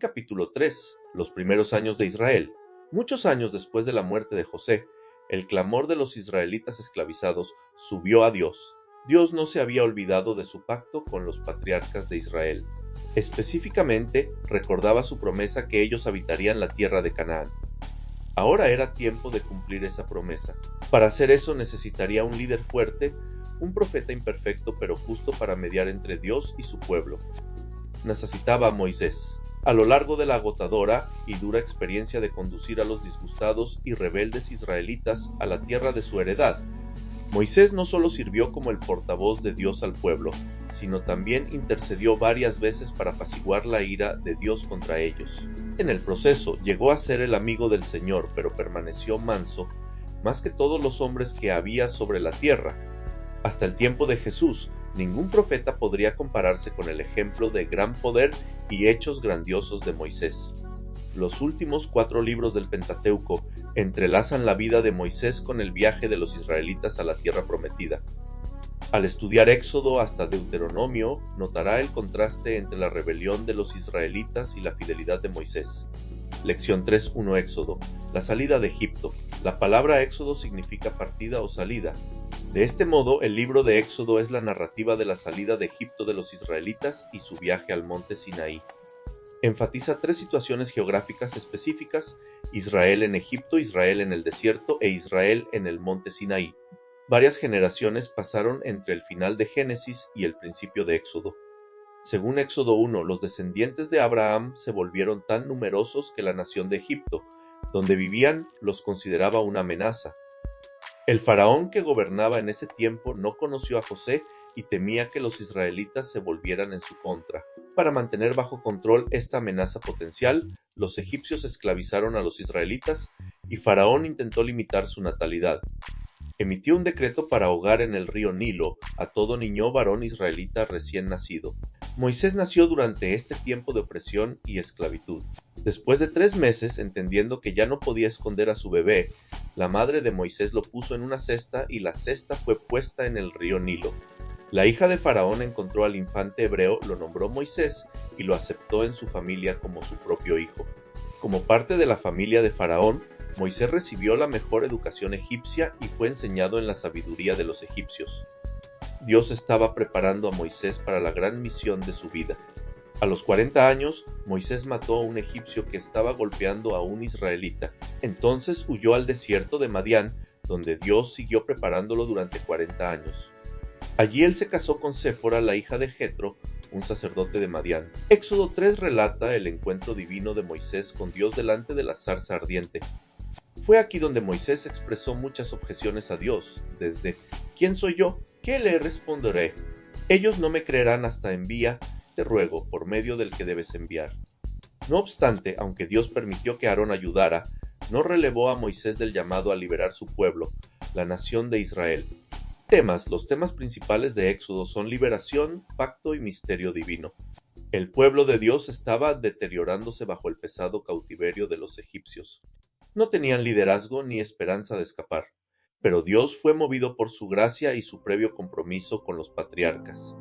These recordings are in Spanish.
Capítulo 3. Los primeros años de Israel. Muchos años después de la muerte de José, el clamor de los israelitas esclavizados subió a Dios. Dios no se había olvidado de su pacto con los patriarcas de Israel. Específicamente, recordaba su promesa que ellos habitarían la tierra de Canaán. Ahora era tiempo de cumplir esa promesa. Para hacer eso necesitaría un líder fuerte, un profeta imperfecto pero justo para mediar entre Dios y su pueblo. Necesitaba a Moisés. A lo largo de la agotadora y dura experiencia de conducir a los disgustados y rebeldes israelitas a la tierra de su heredad, Moisés no solo sirvió como el portavoz de Dios al pueblo, sino también intercedió varias veces para apaciguar la ira de Dios contra ellos. En el proceso llegó a ser el amigo del Señor, pero permaneció manso, más que todos los hombres que había sobre la tierra. Hasta el tiempo de Jesús, ningún profeta podría compararse con el ejemplo de gran poder y hechos grandiosos de Moisés. Los últimos 4 libros del Pentateuco entrelazan la vida de Moisés con el viaje de los israelitas a la tierra prometida. Al estudiar Éxodo hasta Deuteronomio, notará el contraste entre la rebelión de los israelitas y la fidelidad de Moisés. Lección 3.1 Éxodo. La salida de Egipto. La palabra Éxodo significa partida o salida. De este modo, el libro de Éxodo es la narrativa de la salida de Egipto de los israelitas y su viaje al monte Sinaí. Enfatiza 3 situaciones geográficas específicas: Israel en Egipto, Israel en el desierto e Israel en el monte Sinaí. Varias generaciones pasaron entre el final de Génesis y el principio de Éxodo. Según Éxodo 1, los descendientes de Abraham se volvieron tan numerosos que la nación de Egipto, donde vivían, los consideraba una amenaza. El faraón que gobernaba en ese tiempo no conoció a José y temía que los israelitas se volvieran en su contra. Para mantener bajo control esta amenaza potencial, los egipcios esclavizaron a los israelitas y Faraón intentó limitar su natalidad. Emitió un decreto para ahogar en el río Nilo a todo niño varón israelita recién nacido. Moisés nació durante este tiempo de opresión y esclavitud. Después de 3 meses, entendiendo que ya no podía esconder a su bebé, la madre de Moisés lo puso en una cesta y la cesta fue puesta en el río Nilo. La hija de Faraón encontró al infante hebreo, lo nombró Moisés y lo aceptó en su familia como su propio hijo. Como parte de la familia de Faraón, Moisés recibió la mejor educación egipcia y fue enseñado en la sabiduría de los egipcios. Dios estaba preparando a Moisés para la gran misión de su vida. A los 40 años, Moisés mató a un egipcio que estaba golpeando a un israelita. Entonces huyó al desierto de Madián, donde Dios siguió preparándolo durante 40 años. Allí él se casó con Séfora, la hija de Jetro, un sacerdote de Madián. Éxodo 3 relata el encuentro divino de Moisés con Dios delante de la zarza ardiente. Fue aquí donde Moisés expresó muchas objeciones a Dios, desde ¿quién soy yo? ¿Qué le responderé? Ellos no me creerán hasta envía, te ruego, por medio del que debes enviar. No obstante, aunque Dios permitió que Aarón ayudara, no relevó a Moisés del llamado a liberar su pueblo, la nación de Israel. Los temas principales de Éxodo son liberación, pacto y misterio divino. El pueblo de Dios estaba deteriorándose bajo el pesado cautiverio de los egipcios. No tenían liderazgo ni esperanza de escapar, pero Dios fue movido por su gracia y su previo compromiso con los patriarcas.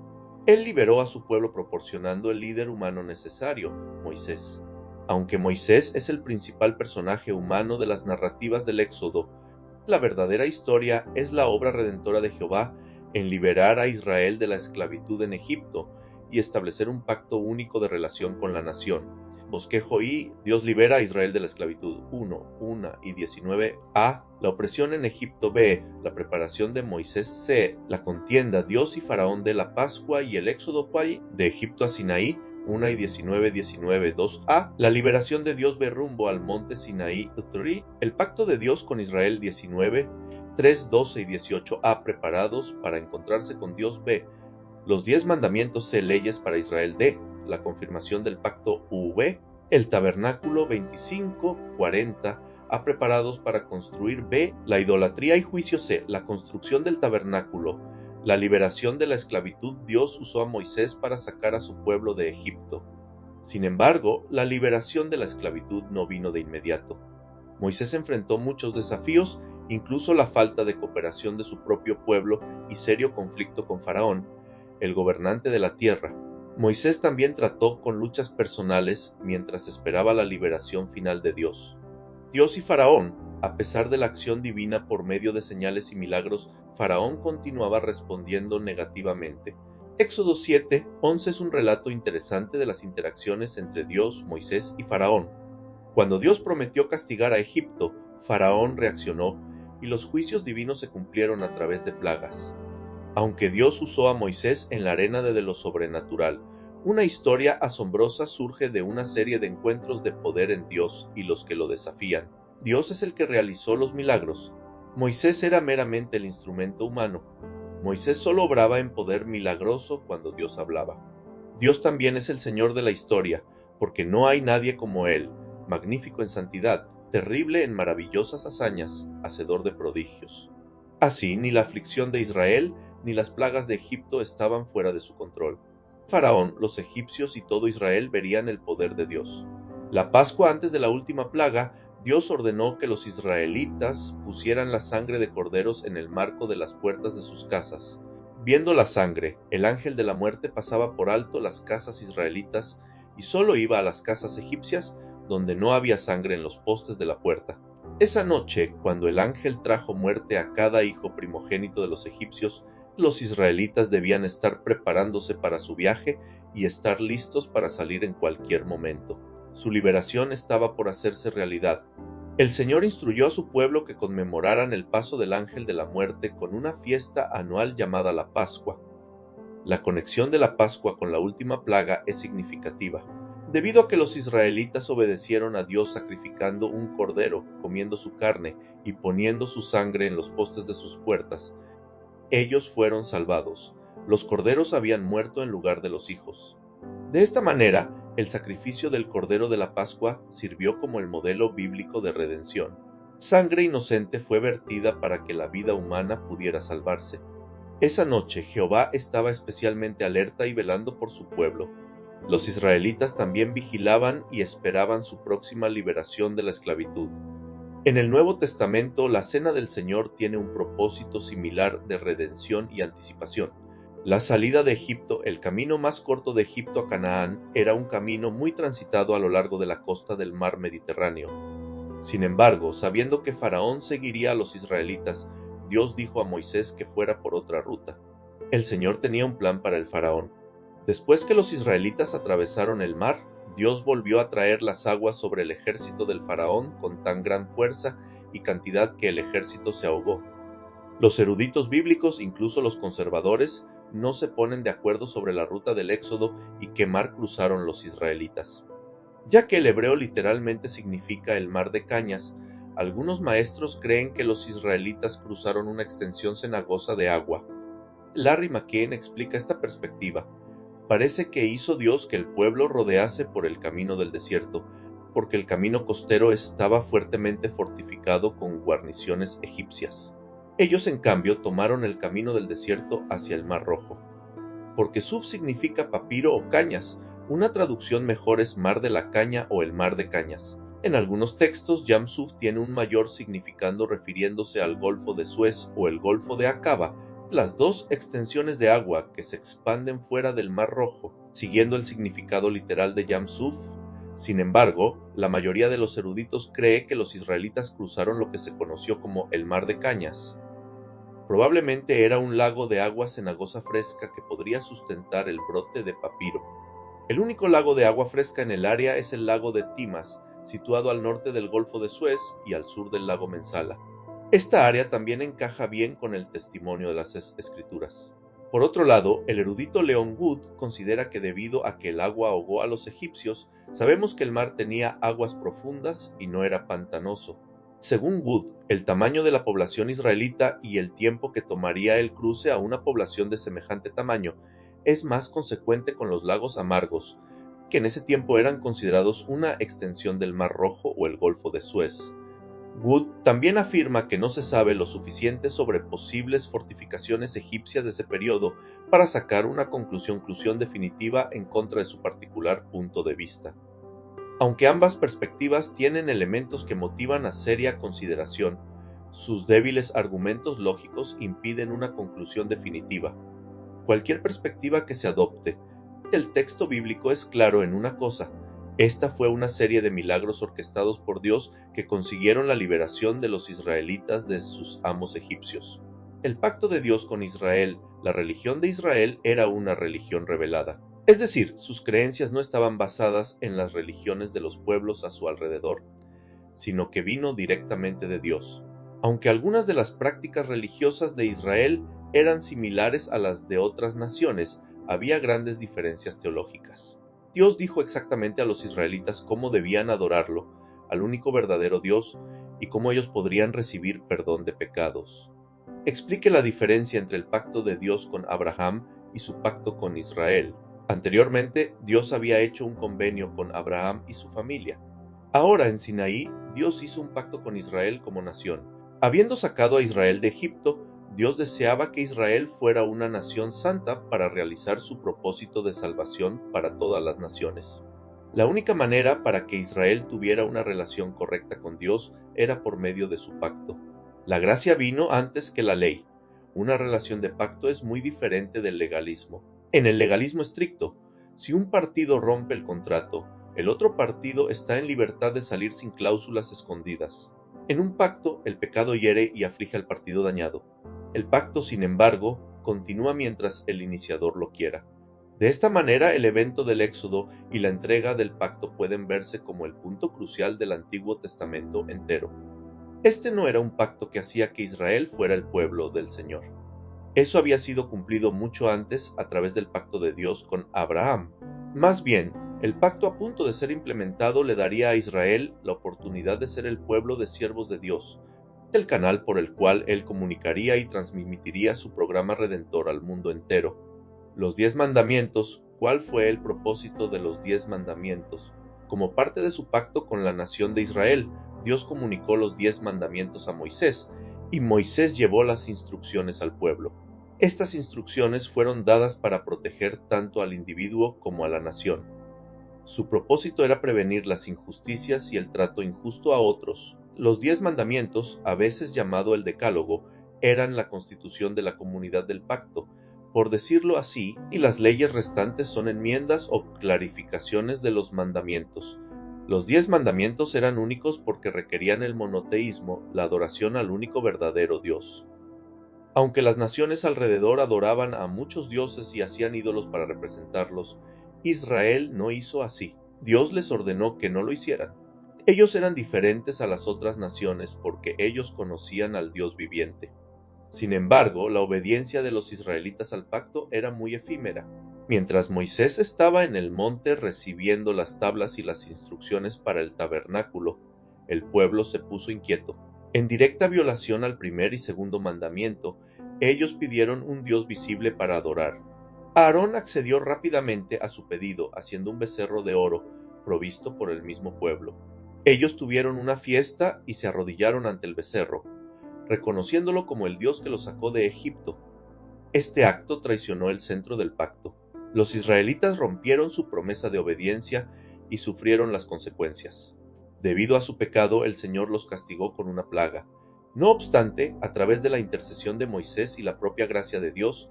Él liberó a su pueblo proporcionando el líder humano necesario, Moisés. Aunque Moisés es el principal personaje humano de las narrativas del Éxodo, la verdadera historia es la obra redentora de Jehová en liberar a Israel de la esclavitud en Egipto y establecer un pacto único de relación con la nación. Bosquejo I. Dios libera a Israel de la esclavitud. 1 y 19. A. La opresión en Egipto. B. La preparación de Moisés. C. La contienda Dios y Faraón de la Pascua y el éxodo de Egipto a Sinaí. 1 y 19. 2a. La liberación de Dios ve rumbo al monte Sinaí. 3. El pacto de Dios con Israel. 19. 3, 12 y 18a. Preparados para encontrarse con Dios. B. Los 10 mandamientos. C. Leyes para Israel. D. La confirmación del pacto. V. El tabernáculo. 25, 40. A. Preparados para construir. B. La idolatría y juicio. C. La construcción del tabernáculo. La liberación de la esclavitud. Dios usó a Moisés para sacar a su pueblo de Egipto. Sin embargo, la liberación de la esclavitud no vino de inmediato. Moisés enfrentó muchos desafíos, incluso la falta de cooperación de su propio pueblo y serio conflicto con Faraón, el gobernante de la tierra. Moisés también trató con luchas personales mientras esperaba la liberación final de Dios. Dios y Faraón, a pesar de la acción divina por medio de señales y milagros, Faraón continuaba respondiendo negativamente. Éxodo 7:11 es un relato interesante de las interacciones entre Dios, Moisés y Faraón. Cuando Dios prometió castigar a Egipto, Faraón reaccionó y los juicios divinos se cumplieron a través de plagas. Aunque Dios usó a Moisés en la arena de lo sobrenatural, una historia asombrosa surge de una serie de encuentros de poder en Dios y los que lo desafían. Dios es el que realizó los milagros. Moisés era meramente el instrumento humano. Moisés solo obraba en poder milagroso cuando Dios hablaba. Dios también es el Señor de la historia, porque no hay nadie como Él, magnífico en santidad, terrible en maravillosas hazañas, hacedor de prodigios. Así, ni la aflicción de Israel ni las plagas de Egipto estaban fuera de su control. Faraón, los egipcios y todo Israel verían el poder de Dios. La Pascua antes de la última plaga, Dios ordenó que los israelitas pusieran la sangre de corderos en el marco de las puertas de sus casas. Viendo la sangre, el ángel de la muerte pasaba por alto las casas israelitas y solo iba a las casas egipcias donde no había sangre en los postes de la puerta. Esa noche, cuando el ángel trajo muerte a cada hijo primogénito de los egipcios, los israelitas debían estar preparándose para su viaje y estar listos para salir en cualquier momento. Su liberación estaba por hacerse realidad. El Señor instruyó a su pueblo que conmemoraran el paso del ángel de la muerte con una fiesta anual llamada la Pascua. La conexión de la Pascua con la última plaga es significativa. Debido a que los israelitas obedecieron a Dios sacrificando un cordero, comiendo su carne y poniendo su sangre en los postes de sus puertas, ellos fueron salvados. Los corderos habían muerto en lugar de los hijos. De esta manera, el sacrificio del cordero de la Pascua sirvió como el modelo bíblico de redención. Sangre inocente fue vertida para que la vida humana pudiera salvarse. Esa noche Jehová estaba especialmente alerta y velando por su pueblo. Los israelitas también vigilaban y esperaban su próxima liberación de la esclavitud. En el Nuevo Testamento, la Cena del Señor tiene un propósito similar de redención y anticipación. La salida de Egipto, el camino más corto de Egipto a Canaán, era un camino muy transitado a lo largo de la costa del mar Mediterráneo. Sin embargo, sabiendo que Faraón seguiría a los israelitas, Dios dijo a Moisés que fuera por otra ruta. El Señor tenía un plan para el Faraón. Después que los israelitas atravesaron el mar, Dios volvió a traer las aguas sobre el ejército del faraón con tan gran fuerza y cantidad que el ejército se ahogó. Los eruditos bíblicos, incluso los conservadores, no se ponen de acuerdo sobre la ruta del Éxodo y qué mar cruzaron los israelitas. Ya que el hebreo literalmente significa el mar de cañas, algunos maestros creen que los israelitas cruzaron una extensión cenagosa de agua. Larry McKeon explica esta perspectiva. Parece que hizo Dios que el pueblo rodease por el camino del desierto, porque el camino costero estaba fuertemente fortificado con guarniciones egipcias. Ellos, en cambio, tomaron el camino del desierto hacia el Mar Rojo. Porque Suf significa papiro o cañas, una traducción mejor es mar de la caña o el mar de cañas. En algunos textos, Yam Suf tiene un mayor significado refiriéndose al Golfo de Suez o el Golfo de Acaba, las dos extensiones de agua que se expanden fuera del Mar Rojo, siguiendo el significado literal de Yam Suf. Sin embargo, la mayoría de los eruditos cree que los israelitas cruzaron lo que se conoció como el Mar de Cañas. Probablemente era un lago de agua cenagosa fresca que podría sustentar el brote de papiro. El único lago de agua fresca en el área es el lago de Timas, situado al norte del Golfo de Suez y al sur del lago Mensala. Esta área también encaja bien con el testimonio de las Escrituras. Por otro lado, el erudito Leon Wood considera que debido a que el agua ahogó a los egipcios, sabemos que el mar tenía aguas profundas y no era pantanoso. Según Wood, el tamaño de la población israelita y el tiempo que tomaría el cruce a una población de semejante tamaño es más consecuente con los lagos amargos, que en ese tiempo eran considerados una extensión del Mar Rojo o el Golfo de Suez. Wood también afirma que no se sabe lo suficiente sobre posibles fortificaciones egipcias de ese periodo para sacar una conclusión definitiva en contra de su particular punto de vista. Aunque ambas perspectivas tienen elementos que motivan a seria consideración, sus débiles argumentos lógicos impiden una conclusión definitiva. Cualquier perspectiva que se adopte El texto bíblico es claro en una cosa: esta fue una serie de milagros orquestados por Dios que consiguieron la liberación de los israelitas de sus amos egipcios. El pacto de Dios con Israel, la religión de Israel, era una religión revelada. Es decir, sus creencias no estaban basadas en las religiones de los pueblos a su alrededor, sino que vino directamente de Dios. Aunque algunas de las prácticas religiosas de Israel eran similares a las de otras naciones, había grandes diferencias teológicas. Dios dijo exactamente a los israelitas cómo debían adorarlo, al único verdadero Dios, y cómo ellos podrían recibir perdón de pecados. Explique la diferencia entre el pacto de Dios con Abraham y su pacto con Israel. Anteriormente, Dios había hecho un convenio con Abraham y su familia. Ahora, en Sinaí, Dios hizo un pacto con Israel como nación. Habiendo sacado a Israel de Egipto, Dios deseaba que Israel fuera una nación santa para realizar su propósito de salvación para todas las naciones. La única manera para que Israel tuviera una relación correcta con Dios era por medio de su pacto. La gracia vino antes que la ley. Una relación de pacto es muy diferente del legalismo. En el legalismo estricto, si un partido rompe el contrato, el otro partido está en libertad de salir sin cláusulas escondidas. En un pacto, el pecado hiere y aflige al partido dañado. El pacto, sin embargo, continúa mientras el iniciador lo quiera. De esta manera, el evento del Éxodo y la entrega del pacto pueden verse como el punto crucial del Antiguo Testamento entero. Este no era un pacto que hacía que Israel fuera el pueblo del Señor. Eso había sido cumplido mucho antes a través del pacto de Dios con Abraham. Más bien, el pacto a punto de ser implementado le daría a Israel la oportunidad de ser el pueblo de siervos de Dios, el canal por el cual él comunicaría y transmitiría su programa redentor al mundo entero. Los 10 mandamientos. ¿Cuál fue el propósito de los 10 mandamientos? Como parte de su pacto con la nación de Israel, Dios comunicó los 10 mandamientos a Moisés, y Moisés llevó las instrucciones al pueblo. Estas instrucciones fueron dadas para proteger tanto al individuo como a la nación. Su propósito era prevenir las injusticias y el trato injusto a otros. Los 10 mandamientos, a veces llamado el Decálogo, eran la constitución de la comunidad del pacto, por decirlo así, y las leyes restantes son enmiendas o clarificaciones de los mandamientos. Los 10 mandamientos eran únicos porque requerían el monoteísmo, la adoración al único verdadero Dios. Aunque las naciones alrededor adoraban a muchos dioses y hacían ídolos para representarlos, Israel no hizo así. Dios les ordenó que no lo hicieran. Ellos eran diferentes a las otras naciones porque ellos conocían al Dios viviente. Sin embargo, la obediencia de los israelitas al pacto era muy efímera. Mientras Moisés estaba en el monte recibiendo las tablas y las instrucciones para el tabernáculo, el pueblo se puso inquieto. En directa violación al primer y segundo mandamiento, ellos pidieron un Dios visible para adorar. Aarón accedió rápidamente a su pedido, haciendo un becerro de oro, provisto por el mismo pueblo. Ellos tuvieron una fiesta y se arrodillaron ante el becerro, reconociéndolo como el Dios que los sacó de Egipto. Este acto traicionó el centro del pacto. Los israelitas rompieron su promesa de obediencia y sufrieron las consecuencias. Debido a su pecado, el Señor los castigó con una plaga. No obstante, a través de la intercesión de Moisés y la propia gracia de Dios,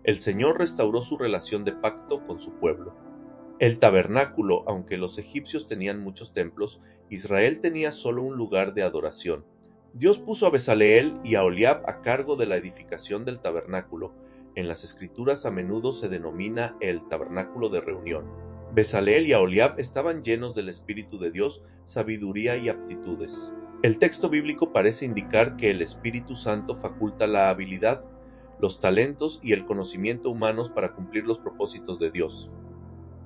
el Señor restauró su relación de pacto con su pueblo. El tabernáculo, aunque los egipcios tenían muchos templos, Israel tenía solo un lugar de adoración. Dios puso a Bezaleel y a Oholiab a cargo de la edificación del tabernáculo. En las Escrituras a menudo se denomina el tabernáculo de reunión. Bezaleel y Oholiab estaban llenos del Espíritu de Dios, sabiduría y aptitudes. El texto bíblico parece indicar que el Espíritu Santo faculta la habilidad, los talentos y el conocimiento humanos para cumplir los propósitos de Dios.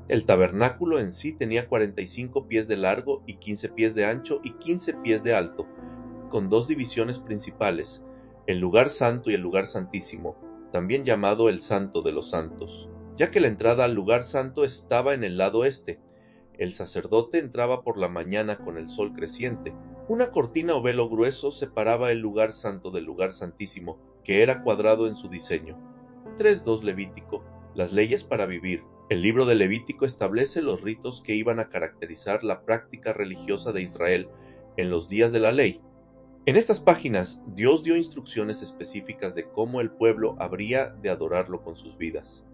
El tabernáculo en sí tenía 45 pies de largo y 15 pies de ancho y 15 pies de alto, con 2 divisiones principales, el lugar santo y el lugar santísimo, también llamado el Santo de los Santos, ya que la entrada al lugar santo estaba en el lado este. El sacerdote entraba por la mañana con el sol creciente. Una cortina o velo grueso separaba el lugar santo del lugar santísimo, que era cuadrado en su diseño. 3.2 Levítico. Las leyes para vivir. El libro de Levítico establece los ritos que iban a caracterizar la práctica religiosa de Israel en los días de la ley. En estas páginas, Dios dio instrucciones específicas de cómo el pueblo habría de adorarlo con sus vidas.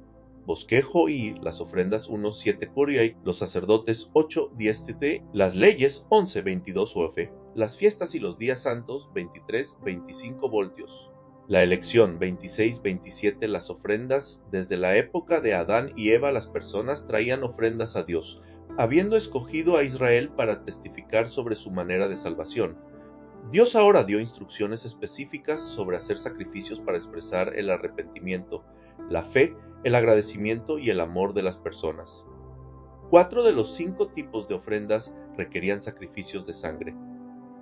bosquejo y las ofrendas 1:7 curiae, los sacerdotes 8:10 tt, las leyes 11:22 UF, las fiestas y los días santos 23:25 voltios. La elección 26:27 las ofrendas. Desde la época de Adán y Eva las personas traían ofrendas a Dios, habiendo escogido a Israel para testificar sobre su manera de salvación. Dios ahora dio instrucciones específicas sobre hacer sacrificios para expresar el arrepentimiento, la fe, el agradecimiento y el amor de las personas. 4 de los 5 tipos de ofrendas requerían sacrificios de sangre.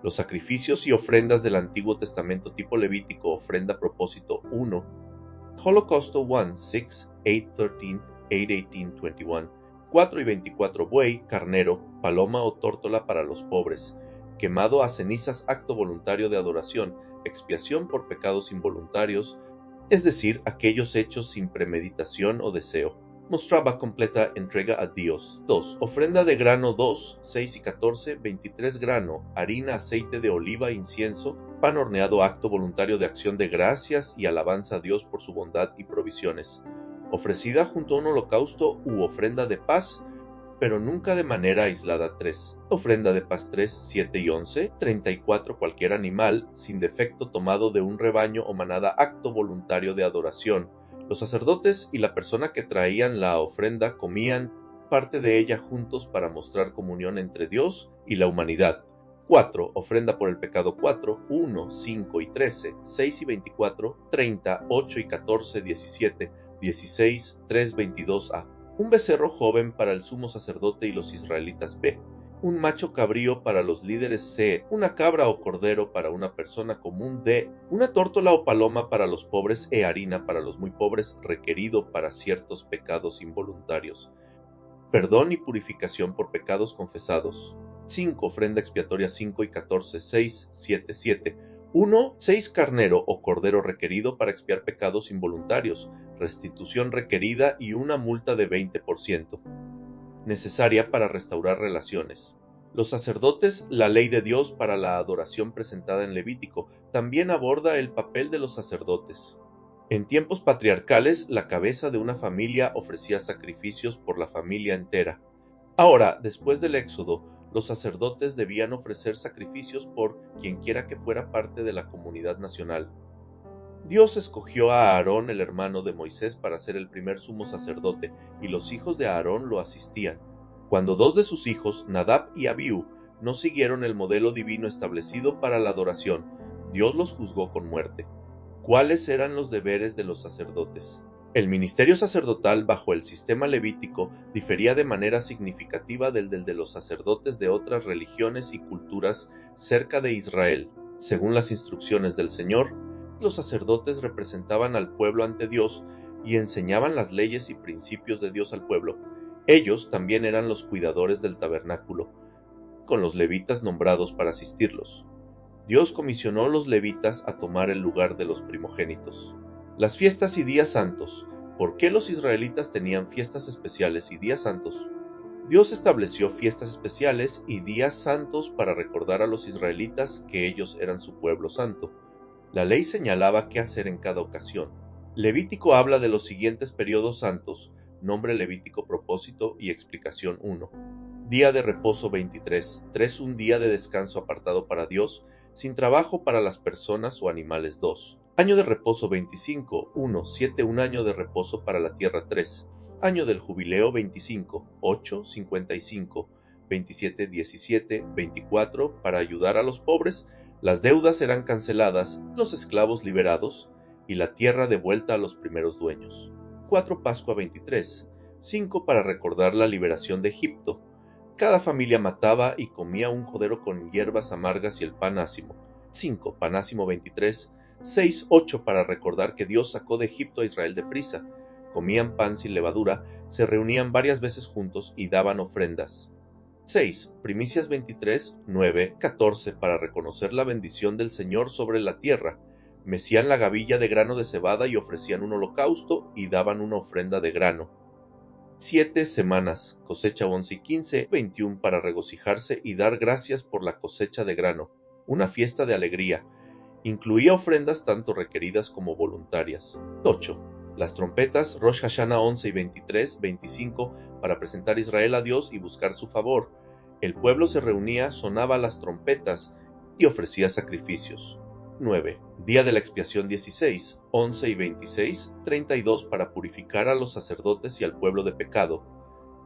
Los sacrificios y ofrendas del Antiguo Testamento tipo Levítico, ofrenda propósito 1, Holocausto 1, 6, 8, 13, 8, 18, 21, 4 y 24 buey, carnero, paloma o tórtola para los pobres, quemado a cenizas acto voluntario de adoración, expiación por pecados involuntarios, es decir, aquellos hechos sin premeditación o deseo. Mostraba completa entrega a Dios. 2. Ofrenda de grano 2, 6 y 14, 23 grano, harina, aceite de oliva, incienso, pan horneado acto voluntario de acción de gracias y alabanza a Dios por su bondad y provisiones. Ofrecida junto a un holocausto u ofrenda de paz, pero nunca de manera aislada. 3. Ofrenda de paz 3, 7 y 11, 34 cualquier animal, sin defecto tomado de un rebaño o manada acto voluntario de adoración. Los sacerdotes y la persona que traían la ofrenda comían parte de ella juntos para mostrar comunión entre Dios y la humanidad. 4. Ofrenda por el pecado 4, 1, 5 y 13, 6 y 24, 30, 8 y 14, 17, 16, 3, 22a. Un becerro joven para el sumo sacerdote y los israelitas B. Un macho cabrío para los líderes C, una cabra o cordero para una persona común D, una tórtola o paloma para los pobres E, harina para los muy pobres, requerido para ciertos pecados involuntarios. Perdón y purificación por pecados confesados. 5. Ofrenda expiatoria 5 y 14, 6, 7, 7. 1. 6 carnero o cordero requerido para expiar pecados involuntarios, restitución requerida y una multa de 20%. Necesaria para restaurar relaciones. Los sacerdotes, la ley de Dios para la adoración presentada en Levítico, también aborda el papel de los sacerdotes. En tiempos patriarcales, la cabeza de una familia ofrecía sacrificios por la familia entera. Ahora, después del Éxodo, los sacerdotes debían ofrecer sacrificios por quienquiera que fuera parte de la comunidad nacional. Dios escogió a Aarón, el hermano de Moisés, para ser el primer sumo sacerdote, y los hijos de Aarón lo asistían. Cuando 2 de sus hijos, Nadab y Abiú, no siguieron el modelo divino establecido para la adoración, Dios los juzgó con muerte. ¿Cuáles eran los deberes de los sacerdotes? El ministerio sacerdotal bajo el sistema levítico difería de manera significativa del de los sacerdotes de otras religiones y culturas cerca de Israel. Según las instrucciones del Señor, los sacerdotes representaban al pueblo ante Dios y enseñaban las leyes y principios de Dios al pueblo. Ellos también eran los cuidadores del tabernáculo, con los levitas nombrados para asistirlos. Dios comisionó a los levitas a tomar el lugar de los primogénitos. Las fiestas y días santos. ¿Por qué los israelitas tenían fiestas especiales y días santos? Dios estableció fiestas especiales y días santos para recordar a los israelitas que ellos eran su pueblo santo. La ley señalaba qué hacer en cada ocasión. Levítico habla de los siguientes periodos santos, nombre levítico propósito y explicación 1. Día de reposo 23, 3 un día de descanso apartado para Dios, sin trabajo para las personas o animales 2. Año de reposo 25, 1, 7 un año de reposo para la tierra 3. Año del jubileo 25, 8, 55, 27, 17, 24 para ayudar a los pobres. Las deudas eran canceladas, los esclavos liberados y la tierra devuelta a los primeros dueños. 4 Pascua 23, 5 para recordar la liberación de Egipto. Cada familia mataba y comía un cordero con hierbas amargas y el pan ácimo. 5 Pan ácimo 23, 6, 8 para recordar que Dios sacó de Egipto a Israel deprisa. Comían pan sin levadura, se reunían varias veces juntos y daban ofrendas. 6. Primicias 23, 9, 14 para reconocer la bendición del Señor sobre la tierra. Mecían la gavilla de grano de cebada y ofrecían un holocausto y daban una ofrenda de grano. 7 semanas, cosecha 11 y 15, 21 para regocijarse y dar gracias por la cosecha de grano. Una fiesta de alegría. Incluía ofrendas tanto requeridas como voluntarias. 8. Las trompetas, Rosh Hashanah 11 y 23, 25, para presentar a Israel a Dios y buscar su favor. El pueblo se reunía, sonaba las trompetas y ofrecía sacrificios. 9. Día de la expiación 16, 11 y 26, 32, para purificar a los sacerdotes y al pueblo de pecado.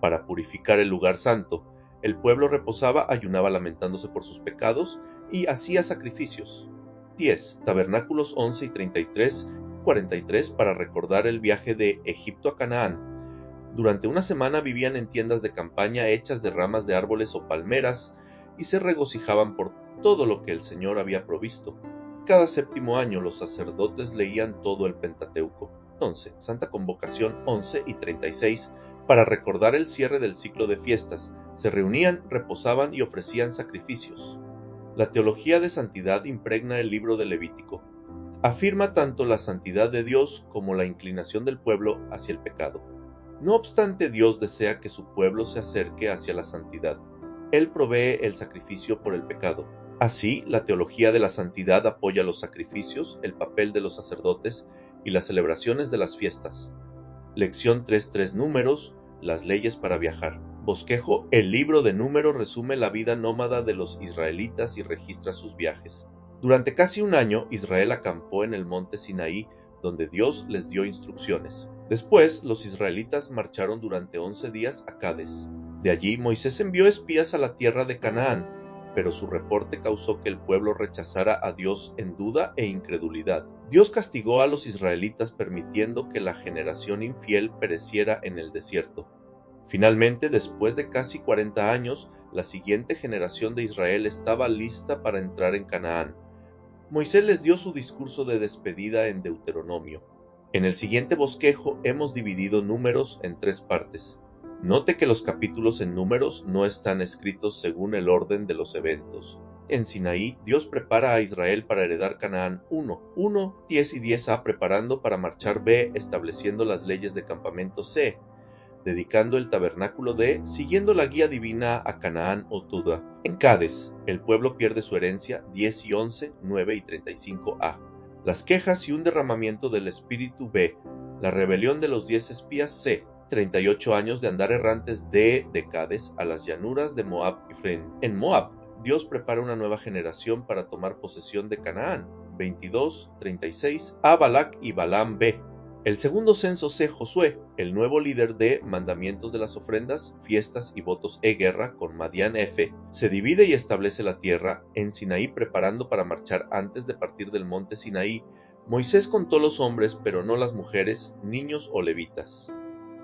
Para purificar el lugar santo, el pueblo reposaba, ayunaba lamentándose por sus pecados y hacía sacrificios. 10. Tabernáculos 11 y 33, 43, para recordar el viaje de Egipto a Canaán. Durante una semana vivían en tiendas de campaña hechas de ramas de árboles o palmeras y se regocijaban por todo lo que el Señor había provisto. Cada séptimo año los sacerdotes leían todo el Pentateuco. 11. Santa Convocación 11 y 36, para recordar el cierre del ciclo de fiestas. Se reunían, reposaban y ofrecían sacrificios. La teología de santidad impregna el libro de Levítico. Afirma tanto la santidad de Dios como la inclinación del pueblo hacia el pecado. No obstante, Dios desea que su pueblo se acerque hacia la santidad. Él provee el sacrificio por el pecado. Así, la teología de la santidad apoya los sacrificios, el papel de los sacerdotes y las celebraciones de las fiestas. Lección 3.3. Números, las leyes para viajar. Bosquejo, el libro de Números resume la vida nómada de los israelitas y registra sus viajes. Durante casi un año, Israel acampó en el monte Sinaí, donde Dios les dio instrucciones. Después, los israelitas marcharon durante 11 días a Cades. De allí, Moisés envió espías a la tierra de Canaán, pero su reporte causó que el pueblo rechazara a Dios en duda e incredulidad. Dios castigó a los israelitas permitiendo que la generación infiel pereciera en el desierto. Finalmente, después de casi 40 años, la siguiente generación de Israel estaba lista para entrar en Canaán. Moisés les dio su discurso de despedida en Deuteronomio. En el siguiente bosquejo hemos dividido Números en 3 partes. Note que los capítulos en Números no están escritos según el orden de los eventos. En Sinaí, Dios prepara a Israel para heredar Canaán 1, 10 y 10a, preparando para marchar B, estableciendo las leyes de campamento C, dedicando el tabernáculo D, siguiendo la guía divina a Canaán o Tuda. En Cades, el pueblo pierde su herencia 10 y 11, 9 y 35a. Las quejas y un derramamiento del espíritu B, la rebelión de los 10 espías C, 38 años de andar errantes de Cades a las llanuras de Moab y Fren. En Moab, Dios prepara una nueva generación para tomar posesión de Canaán. 22, 36, a Balac y Balaam B. El segundo censo C, Josué, el nuevo líder de mandamientos de las ofrendas, fiestas y votos guerra con Madián F. Se divide y establece la tierra en Sinaí, preparando para marchar antes de partir del monte Sinaí. Moisés contó los hombres, pero no las mujeres, niños o levitas.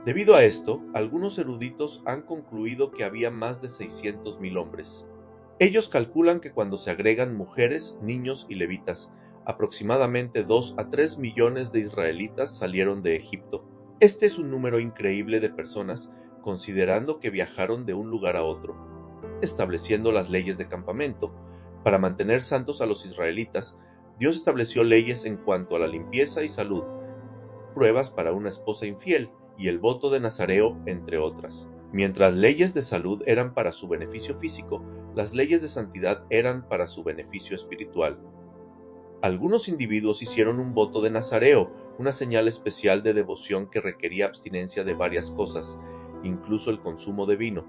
Debido a esto, algunos eruditos han concluido que había más de 600,000 hombres. Ellos calculan que cuando se agregan mujeres, niños y levitas, aproximadamente 2 a 3 millones de israelitas salieron de Egipto. Este es un número increíble de personas, considerando que viajaron de un lugar a otro, estableciendo las leyes de campamento. Para mantener santos a los israelitas, Dios estableció leyes en cuanto a la limpieza y salud, pruebas para una esposa infiel y el voto de Nazareo, entre otras. Mientras leyes de salud eran para su beneficio físico, las leyes de santidad eran para su beneficio espiritual. Algunos individuos hicieron un voto de Nazareo, una señal especial de devoción que requería abstinencia de varias cosas, incluso el consumo de vino.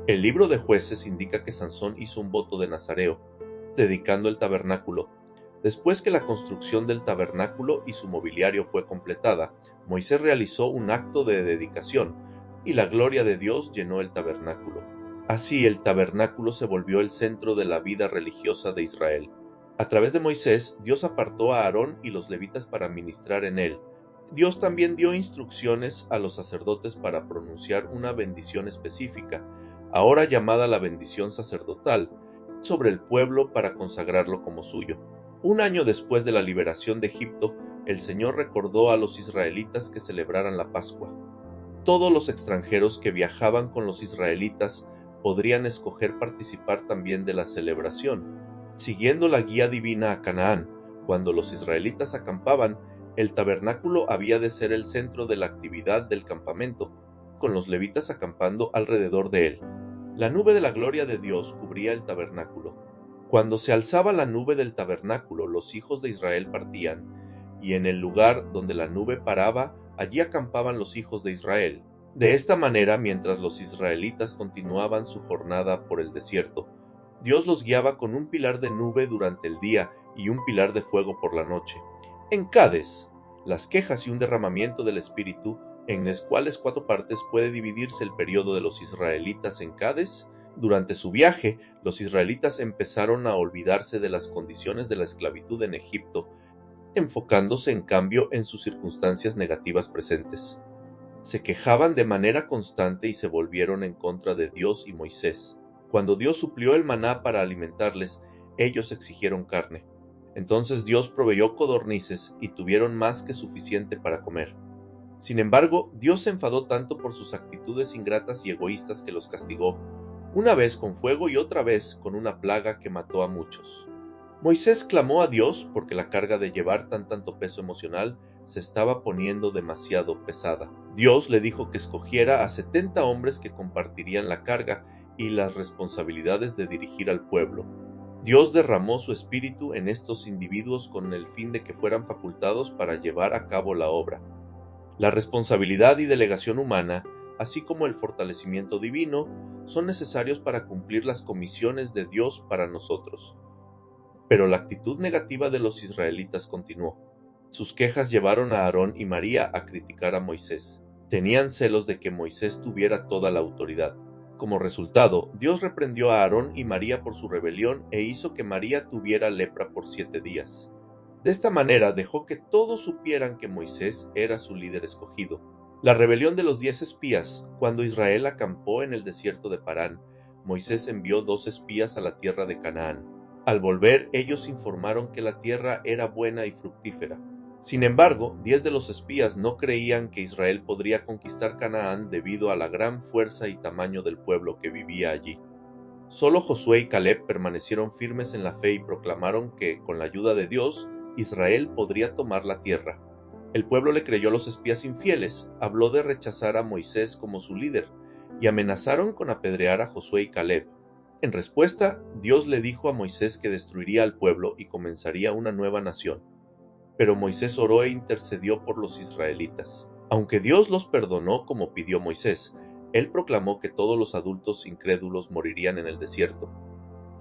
El libro de Jueces indica que Sansón hizo un voto de Nazareo, dedicando el tabernáculo. Después que la construcción del tabernáculo y su mobiliario fue completada, Moisés realizó un acto de dedicación, y la gloria de Dios llenó el tabernáculo. Así el tabernáculo se volvió el centro de la vida religiosa de Israel. A través de Moisés, Dios apartó a Aarón y los levitas para ministrar en él. Dios también dio instrucciones a los sacerdotes para pronunciar una bendición específica, ahora llamada la bendición sacerdotal, sobre el pueblo para consagrarlo como suyo. Un año después de la liberación de Egipto, el Señor recordó a los israelitas que celebraran la Pascua. Todos los extranjeros que viajaban con los israelitas podrían escoger participar también de la celebración. Siguiendo la guía divina a Canaán, cuando los israelitas acampaban, el tabernáculo había de ser el centro de la actividad del campamento, con los levitas acampando alrededor de él. La nube de la gloria de Dios cubría el tabernáculo. Cuando se alzaba la nube del tabernáculo, los hijos de Israel partían, y en el lugar donde la nube paraba, allí acampaban los hijos de Israel. De esta manera, mientras los israelitas continuaban su jornada por el desierto, Dios los guiaba con un pilar de nube durante el día y un pilar de fuego por la noche. En Cades, las quejas y un derramamiento del Espíritu, en las cuales 4 partes puede dividirse el periodo de los israelitas en Cades. Durante su viaje, los israelitas empezaron a olvidarse de las condiciones de la esclavitud en Egipto, enfocándose en cambio en sus circunstancias negativas presentes. Se quejaban de manera constante y se volvieron en contra de Dios y Moisés. Cuando Dios suplió el maná para alimentarles, ellos exigieron carne. Entonces Dios proveyó codornices y tuvieron más que suficiente para comer. Sin embargo, Dios se enfadó tanto por sus actitudes ingratas y egoístas que los castigó, una vez con fuego y otra vez con una plaga que mató a muchos. Moisés clamó a Dios porque la carga de llevar tanto peso emocional se estaba poniendo demasiado pesada. Dios le dijo que escogiera a 70 hombres que compartirían la carga y las responsabilidades de dirigir al pueblo. Dios derramó su espíritu en estos individuos con el fin de que fueran facultados para llevar a cabo la obra. La responsabilidad y delegación humana, así como el fortalecimiento divino, son necesarios para cumplir las comisiones de Dios para nosotros. Pero la actitud negativa de los israelitas continuó. Sus quejas llevaron a Aarón y María a criticar a Moisés. Tenían celos de que Moisés tuviera toda la autoridad. Como resultado, Dios reprendió a Aarón y María por su rebelión e hizo que María tuviera lepra por 7 días. De esta manera dejó que todos supieran que Moisés era su líder escogido. La rebelión de los 10 espías. Cuando Israel acampó en el desierto de Parán, Moisés envió 2 espías a la tierra de Canaán. Al volver, ellos informaron que la tierra era buena y fructífera. Sin embargo, 10 de los espías no creían que Israel podría conquistar Canaán debido a la gran fuerza y tamaño del pueblo que vivía allí. Solo Josué y Caleb permanecieron firmes en la fe y proclamaron que, con la ayuda de Dios, Israel podría tomar la tierra. El pueblo le creyó a los espías infieles, habló de rechazar a Moisés como su líder, y amenazaron con apedrear a Josué y Caleb. En respuesta, Dios le dijo a Moisés que destruiría al pueblo y comenzaría una nueva nación. Pero Moisés oró e intercedió por los israelitas. Aunque Dios los perdonó como pidió Moisés, él proclamó que todos los adultos incrédulos morirían en el desierto.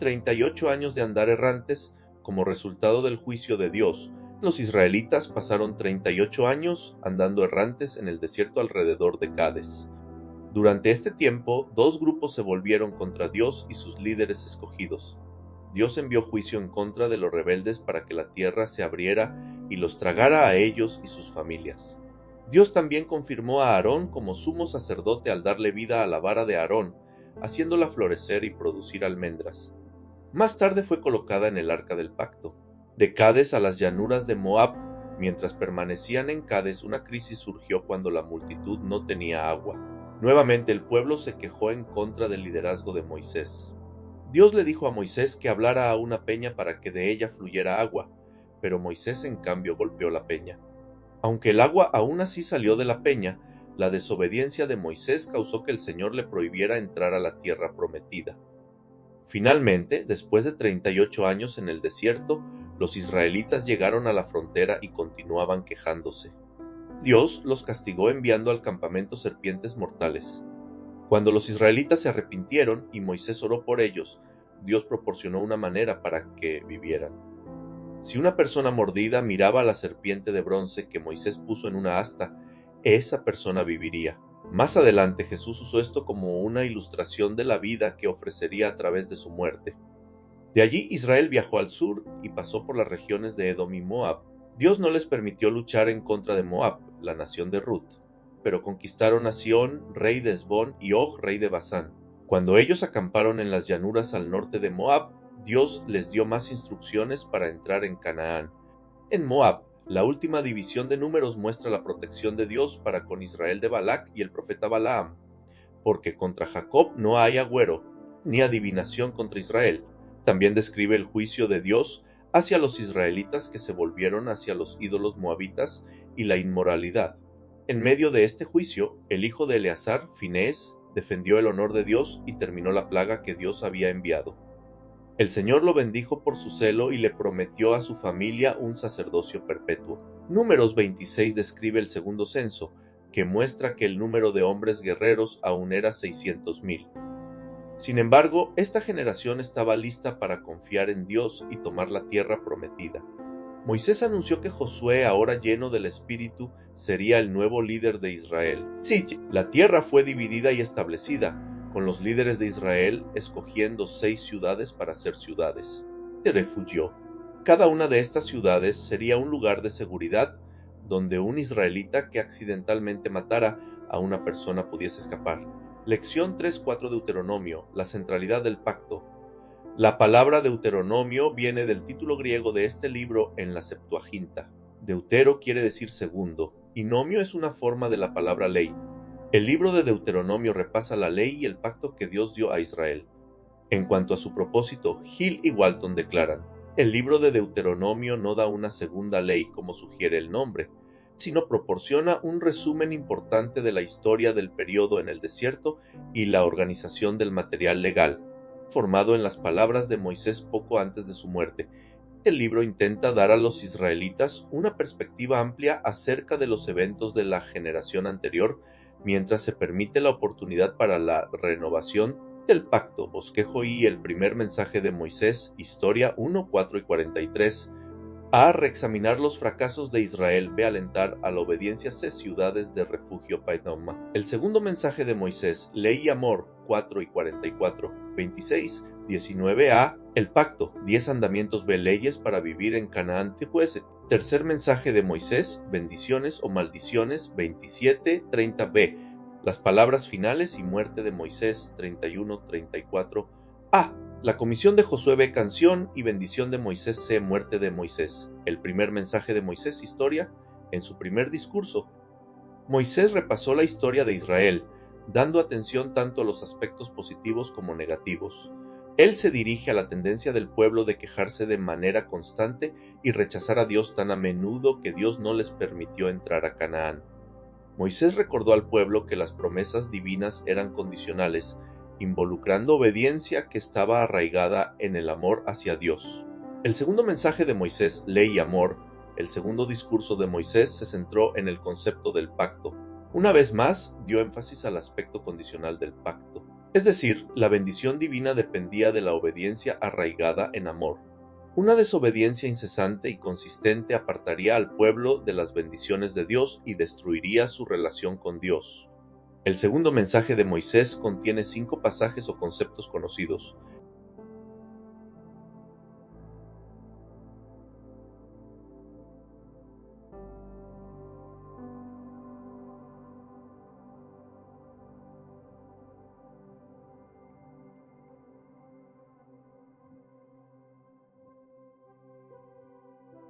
38 años de andar errantes, como resultado del juicio de Dios, los israelitas pasaron 38 años andando errantes en el desierto alrededor de Cades. Durante este tiempo, 2 grupos se volvieron contra Dios y sus líderes escogidos. Dios envió juicio en contra de los rebeldes para que la tierra se abriera y los tragara a ellos y sus familias. Dios también confirmó a Aarón como sumo sacerdote al darle vida a la vara de Aarón, haciéndola florecer y producir almendras. Más tarde fue colocada en el arca del pacto. De Cades a las llanuras de Moab, mientras permanecían en Cades, una crisis surgió cuando la multitud no tenía agua. Nuevamente el pueblo se quejó en contra del liderazgo de Moisés. Dios le dijo a Moisés que hablara a una peña para que de ella fluyera agua, pero Moisés en cambio golpeó la peña. Aunque el agua aún así salió de la peña, la desobediencia de Moisés causó que el Señor le prohibiera entrar a la tierra prometida. Finalmente, después de 38 años en el desierto, los israelitas llegaron a la frontera y continuaban quejándose. Dios los castigó enviando al campamento serpientes mortales. Cuando los israelitas se arrepintieron y Moisés oró por ellos, Dios proporcionó una manera para que vivieran. Si una persona mordida miraba a la serpiente de bronce que Moisés puso en una asta, esa persona viviría. Más adelante Jesús usó esto como una ilustración de la vida que ofrecería a través de su muerte. De allí Israel viajó al sur y pasó por las regiones de Edom y Moab. Dios no les permitió luchar en contra de Moab, la nación de Rut, pero conquistaron a Sihón, rey de Hesbón, y Og, rey de Basán. Cuando ellos acamparon en las llanuras al norte de Moab, Dios les dio más instrucciones para entrar en Canaán. En Moab, la última división de Números muestra la protección de Dios para con Israel de Balac y el profeta Balaam, porque contra Jacob no hay agüero, ni adivinación contra Israel. También describe el juicio de Dios hacia los israelitas que se volvieron hacia los ídolos moabitas y la inmoralidad. En medio de este juicio, el hijo de Eleazar, Finehés, defendió el honor de Dios y terminó la plaga que Dios había enviado. El Señor lo bendijo por su celo y le prometió a su familia un sacerdocio perpetuo. Números 26 describe el segundo censo, que muestra que el número de hombres guerreros aún era 600,000. Sin embargo, esta generación estaba lista para confiar en Dios y tomar la tierra prometida. Moisés anunció que Josué, ahora lleno del Espíritu, sería el nuevo líder de Israel. Sí, la tierra fue dividida y establecida, con los líderes de Israel escogiendo 6 ciudades para ser ciudades. Se refugió. Cada una de estas ciudades sería un lugar de seguridad donde un israelita que accidentalmente matara a una persona pudiese escapar. Lección 3.4 de Deuteronomio, la centralidad del pacto. La palabra Deuteronomio viene del título griego de este libro en la Septuaginta. Deutero quiere decir segundo, y nomio es una forma de la palabra ley. El libro de Deuteronomio repasa la ley y el pacto que Dios dio a Israel. En cuanto a su propósito, Hill y Walton declaran: el libro de Deuteronomio no da una segunda ley como sugiere el nombre, sino proporciona un resumen importante de la historia del período en el desierto y la organización del material legal, formado en las palabras de Moisés poco antes de su muerte. El libro intenta dar a los israelitas una perspectiva amplia acerca de los eventos de la generación anterior, mientras se permite la oportunidad para la renovación del pacto. Bosquejo y el primer mensaje de Moisés, Historia 1, 4 y 43. A reexaminar los fracasos de Israel, ve a alentar a la obediencia, C, ciudades de refugio Paidoma. El segundo mensaje de Moisés, Ley y Amor, 4 y 44, 26, 19a, el pacto, 10 andamientos, B, leyes para vivir en Canaán, pues. Tercer mensaje de Moisés, bendiciones o maldiciones, 27, 30b, las palabras finales y muerte de Moisés, 31, 34a. La comisión de Josué, B, canción y bendición de Moisés, C, muerte de Moisés. El primer mensaje de Moisés, historia. En su primer discurso, Moisés repasó la historia de Israel, dando atención tanto a los aspectos positivos como negativos. Él se dirige a la tendencia del pueblo de quejarse de manera constante y rechazar a Dios tan a menudo que Dios no les permitió entrar a Canaán. Moisés recordó al pueblo que las promesas divinas eran condicionales, involucrando obediencia que estaba arraigada en el amor hacia Dios. El segundo mensaje de Moisés, ley y amor, el segundo discurso de Moisés se centró en el concepto del pacto. Una vez más, dio énfasis al aspecto condicional del pacto. Es decir, la bendición divina dependía de la obediencia arraigada en amor. Una desobediencia incesante y consistente apartaría al pueblo de las bendiciones de Dios y destruiría su relación con Dios. El segundo mensaje de Moisés contiene 5 pasajes o conceptos conocidos.